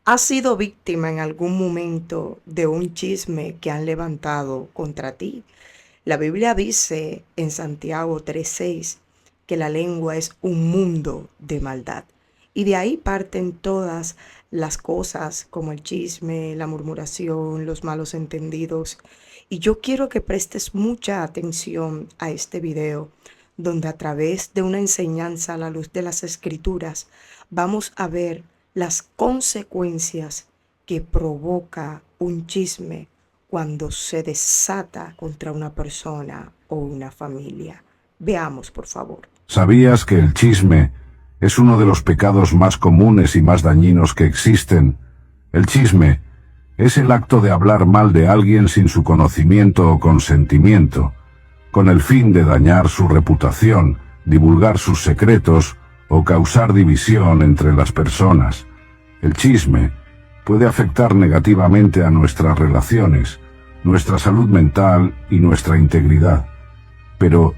¿Has sido víctima en algún momento de un chisme que han levantado contra ti? La Biblia dice en Santiago 3:6 que la lengua es un mundo de maldad. Y de ahí parten todas las cosas como el chisme, la murmuración, los malos entendidos. Y yo quiero que prestes mucha atención a este video, donde a través de una enseñanza a la luz de las escrituras vamos a ver las consecuencias que provoca un chisme cuando se desata contra una persona o una familia. Veamos, por favor. ¿Sabías que el chisme es uno de los pecados más comunes y más dañinos que existen? El chisme es el acto de hablar mal de alguien sin su conocimiento o consentimiento, con el fin de dañar su reputación, divulgar sus secretos o causar división entre las personas. El chisme puede afectar negativamente a nuestras relaciones, nuestra salud mental y nuestra integridad. Pero,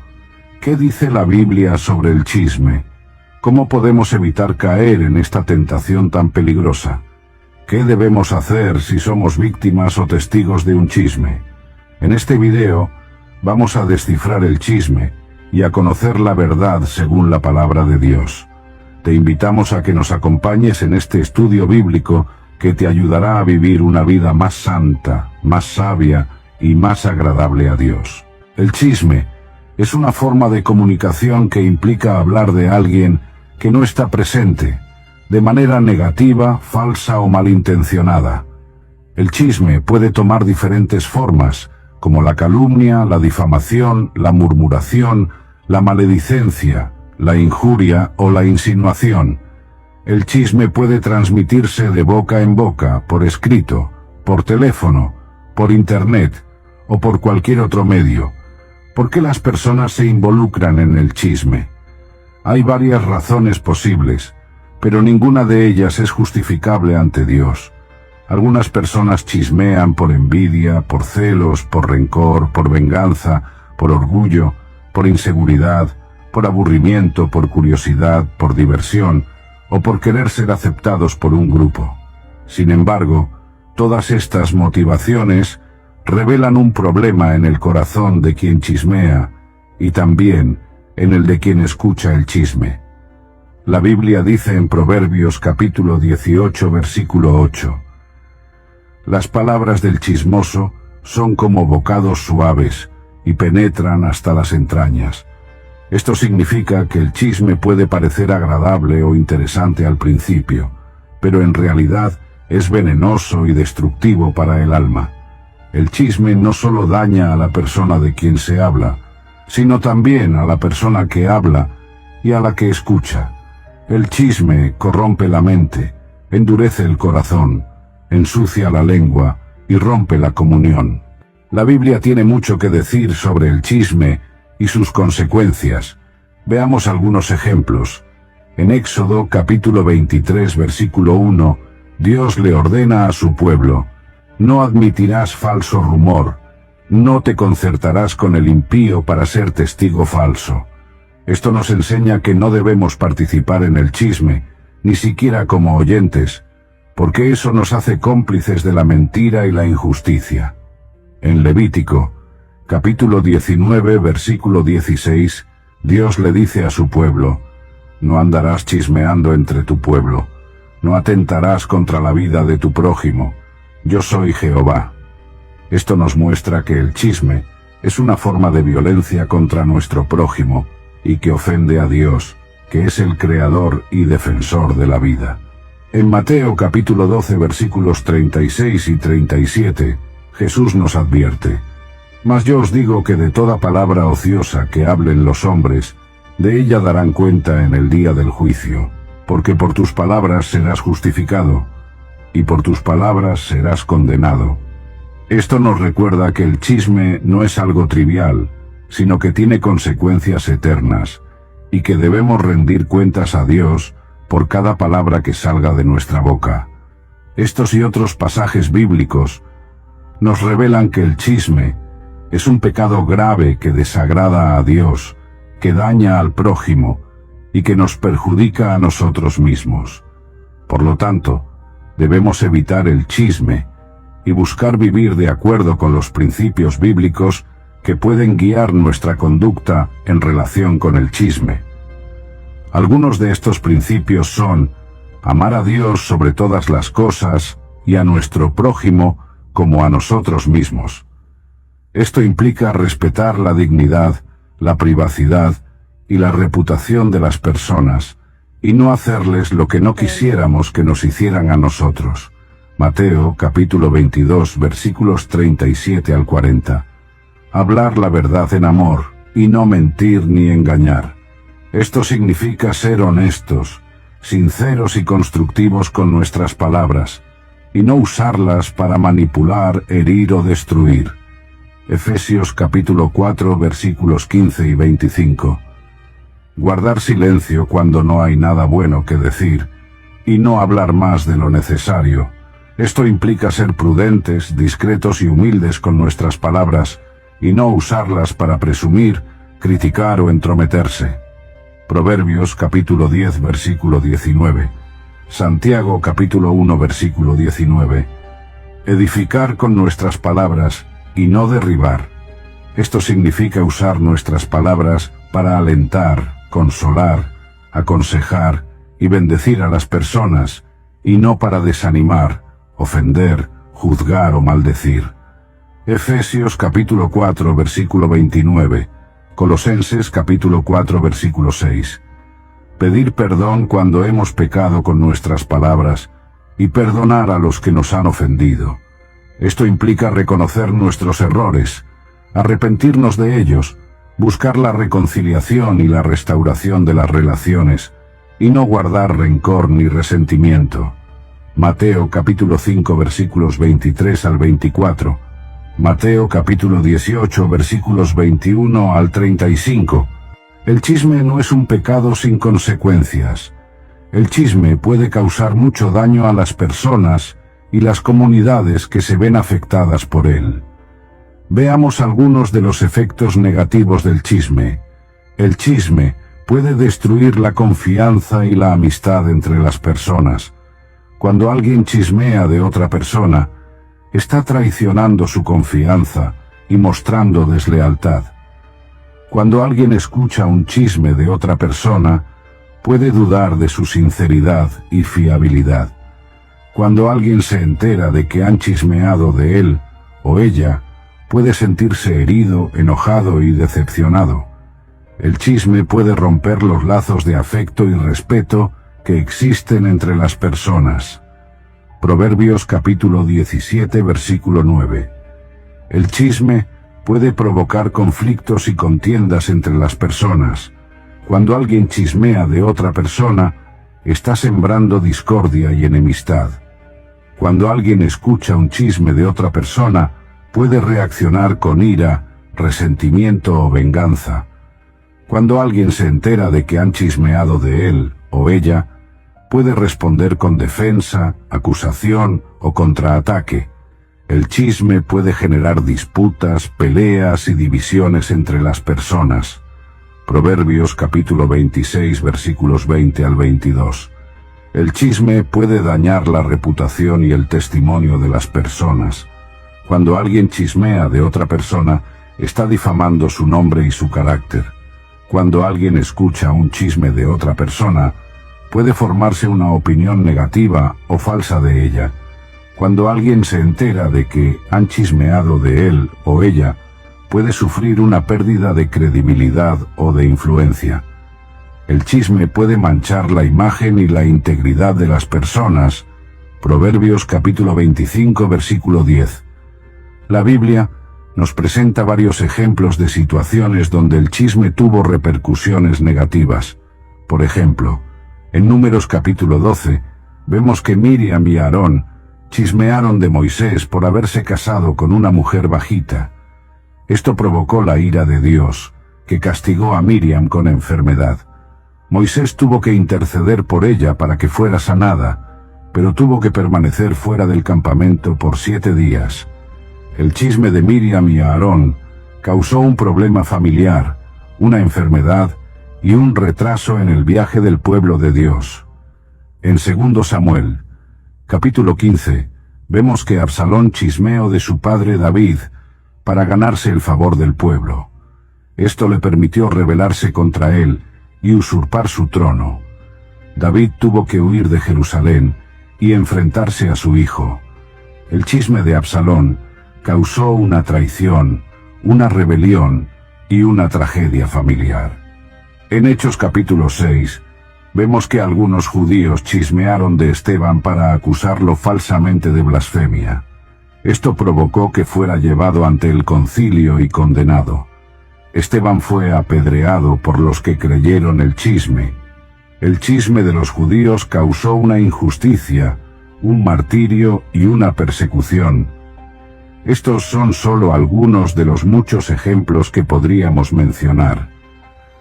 ¿qué dice la Biblia sobre el chisme? ¿Cómo podemos evitar caer en esta tentación tan peligrosa? ¿Qué debemos hacer si somos víctimas o testigos de un chisme? En este video vamos a descifrar el chisme y a conocer la verdad según la palabra de Dios. Te invitamos a que nos acompañes en este estudio bíblico que te ayudará a vivir una vida más santa, más sabia y más agradable a Dios. El chisme es una forma de comunicación que implica hablar de alguien que no está presente, de manera negativa, falsa o malintencionada. El chisme puede tomar diferentes formas, como la calumnia, la difamación, la murmuración, la maledicencia, la injuria o la insinuación. El chisme puede transmitirse de boca en boca, por escrito, por teléfono, por internet o por cualquier otro medio. ¿Por qué las personas se involucran en el chisme? Hay varias razones posibles, pero ninguna de ellas es justificable ante Dios. Algunas personas chismean por envidia, por celos, por rencor, por venganza, por orgullo, por inseguridad, por aburrimiento, por curiosidad, por diversión o por querer ser aceptados por un grupo. Sin embargo, todas estas motivaciones revelan un problema en el corazón de quien chismea y también en el de quien escucha el chisme. La Biblia dice en Proverbios capítulo 18 versículo 8: Las palabras del chismoso son como bocados suaves y penetran hasta las entrañas. Esto significa que el chisme puede parecer agradable o interesante al principio, pero en realidad es venenoso y destructivo para el alma. El chisme no solo daña a la persona de quien se habla, sino también a la persona que habla y a la que escucha. El chisme corrompe la mente, endurece el corazón, ensucia la lengua y rompe la comunión. La Biblia tiene mucho que decir sobre el chisme y sus consecuencias. Veamos algunos ejemplos. En Éxodo capítulo 23 versículo 1, Dios le ordena a su pueblo: no admitirás falso rumor, no te concertarás con el impío para ser testigo falso. Esto nos enseña que no debemos participar en el chisme, ni siquiera como oyentes, porque eso nos hace cómplices de la mentira y la injusticia. En Levítico capítulo 19, versículo 16, Dios le dice a su pueblo: no andarás chismeando entre tu pueblo, no atentarás contra la vida de tu prójimo, yo soy Jehová. Esto nos muestra que el chisme es una forma de violencia contra nuestro prójimo y que ofende a Dios, que es el creador y defensor de la vida. En Mateo capítulo 12, versículos 36 y 37, Jesús nos advierte: mas yo os digo que de toda palabra ociosa que hablen los hombres, de ella darán cuenta en el día del juicio, porque por tus palabras serás justificado, y por tus palabras serás condenado. Esto nos recuerda que el chisme no es algo trivial, sino que tiene consecuencias eternas, y que debemos rendir cuentas a Dios por cada palabra que salga de nuestra boca. Estos y otros pasajes bíblicos nos revelan que el chisme es un pecado grave que desagrada a Dios, que daña al prójimo y que nos perjudica a nosotros mismos. Por lo tanto, debemos evitar el chisme y buscar vivir de acuerdo con los principios bíblicos que pueden guiar nuestra conducta en relación con el chisme. Algunos de estos principios son amar a Dios sobre todas las cosas y a nuestro prójimo como a nosotros mismos. Esto implica respetar la dignidad, la privacidad y la reputación de las personas, y no hacerles lo que no quisiéramos que nos hicieran a nosotros. Mateo capítulo 22 versículos 37 al 40. Hablar la verdad en amor, y no mentir ni engañar. Esto significa ser honestos, sinceros y constructivos con nuestras palabras, y no usarlas para manipular, herir o destruir. Efesios capítulo 4 versículos 15 y 25. Guardar silencio cuando no hay nada bueno que decir, y no hablar más de lo necesario. Esto implica ser prudentes, discretos y humildes con nuestras palabras, y no usarlas para presumir, criticar o entrometerse. Proverbios capítulo 10 versículo 19. Santiago capítulo 1 versículo 19. Edificar con nuestras palabras y no derribar. Esto significa usar nuestras palabras para alentar, consolar, aconsejar y bendecir a las personas, y no para desanimar, ofender, juzgar o maldecir. Efesios capítulo 4 versículo 29. Colosenses capítulo 4 versículo 6. Pedir perdón cuando hemos pecado con nuestras palabras y perdonar a los que nos han ofendido. Esto implica reconocer nuestros errores, arrepentirnos de ellos, buscar la reconciliación y la restauración de las relaciones, y no guardar rencor ni resentimiento. Mateo capítulo 5 versículos 23 al 24. Mateo capítulo 18 versículos 21 al 35. El chisme no es un pecado sin consecuencias. El chisme puede causar mucho daño a las personas y las comunidades que se ven afectadas por él. Veamos algunos de los efectos negativos del chisme. El chisme puede destruir la confianza y la amistad entre las personas. Cuando alguien chismea de otra persona, está traicionando su confianza y mostrando deslealtad. Cuando alguien escucha un chisme de otra persona, puede dudar de su sinceridad y fiabilidad. Cuando alguien se entera de que han chismeado de él o ella, puede sentirse herido, enojado y decepcionado. El chisme puede romper los lazos de afecto y respeto que existen entre las personas. Proverbios capítulo 17 versículo 9. El chisme puede provocar conflictos y contiendas entre las personas. Cuando alguien chismea de otra persona, está sembrando discordia y enemistad. Cuando alguien escucha un chisme de otra persona, puede reaccionar con ira, resentimiento o venganza. Cuando alguien se entera de que han chismeado de él o ella, puede responder con defensa, acusación o contraataque. El chisme puede generar disputas, peleas y divisiones entre las personas. Proverbios capítulo 26 versículos 20 al 22. El chisme puede dañar la reputación y el testimonio de las personas. Cuando alguien chismea de otra persona, está difamando su nombre y su carácter. Cuando alguien escucha un chisme de otra persona, puede formarse una opinión negativa o falsa de ella. Cuando alguien se entera de que han chismeado de él o ella, puede sufrir una pérdida de credibilidad o de influencia. El chisme puede manchar la imagen y la integridad de las personas. Proverbios capítulo 25 versículo 10. La Biblia nos presenta varios ejemplos de situaciones donde el chisme tuvo repercusiones negativas. Por ejemplo, en Números capítulo 12, vemos que Miriam y Aarón chismearon de Moisés por haberse casado con una mujer bajita. Esto provocó la ira de Dios, que castigó a Miriam con enfermedad. Moisés tuvo que interceder por ella para que fuera sanada, pero tuvo que permanecer fuera del campamento por 7 días. El chisme de Miriam y Aarón causó un problema familiar, una enfermedad y un retraso en el viaje del pueblo de Dios. En 2 Samuel, Capítulo 15. Vemos que Absalón chismeó de su padre David para ganarse el favor del pueblo. Esto le permitió rebelarse contra él y usurpar su trono. David tuvo que huir de Jerusalén y enfrentarse a su hijo. El chisme de Absalón causó una traición, una rebelión y una tragedia familiar. En Hechos capítulo 6, vemos que algunos judíos chismearon de Esteban para acusarlo falsamente de blasfemia. Esto provocó que fuera llevado ante el concilio y condenado. Esteban fue apedreado por los que creyeron el chisme. El chisme de los judíos causó una injusticia, un martirio y una persecución. Estos son solo algunos de los muchos ejemplos que podríamos mencionar.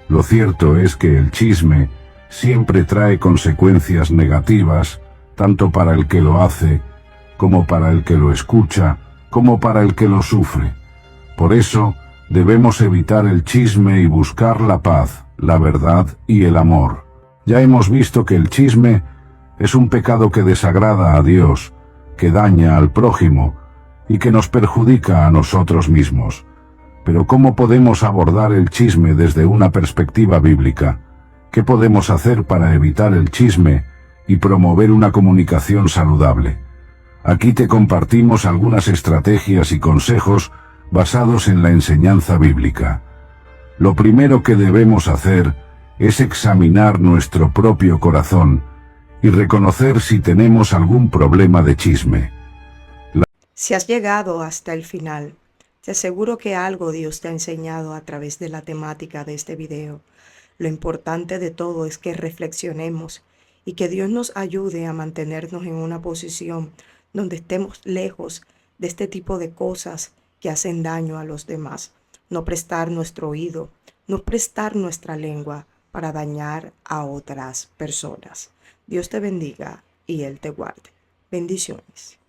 Lo cierto es que el chisme siempre trae consecuencias negativas, tanto para el que lo hace, como para el que lo escucha, como para el que lo sufre. Por eso, debemos evitar el chisme y buscar la paz, la verdad y el amor. Ya hemos visto que el chisme es un pecado que desagrada a Dios, que daña al prójimo y que nos perjudica a nosotros mismos. Pero ¿cómo podemos abordar el chisme desde una perspectiva bíblica? ¿Qué podemos hacer para evitar el chisme y promover una comunicación saludable? Aquí te compartimos algunas estrategias y consejos basados en la enseñanza bíblica. Lo primero que debemos hacer es examinar nuestro propio corazón y reconocer si tenemos algún problema de chisme. Si has llegado hasta el final, te aseguro que algo Dios te ha enseñado a través de la temática de este video. Lo importante de todo es que reflexionemos y que Dios nos ayude a mantenernos en una posición donde estemos lejos de este tipo de cosas que hacen daño a los demás. No prestar nuestro oído, no prestar nuestra lengua para dañar a otras personas. Dios te bendiga y Él te guarde. Bendiciones.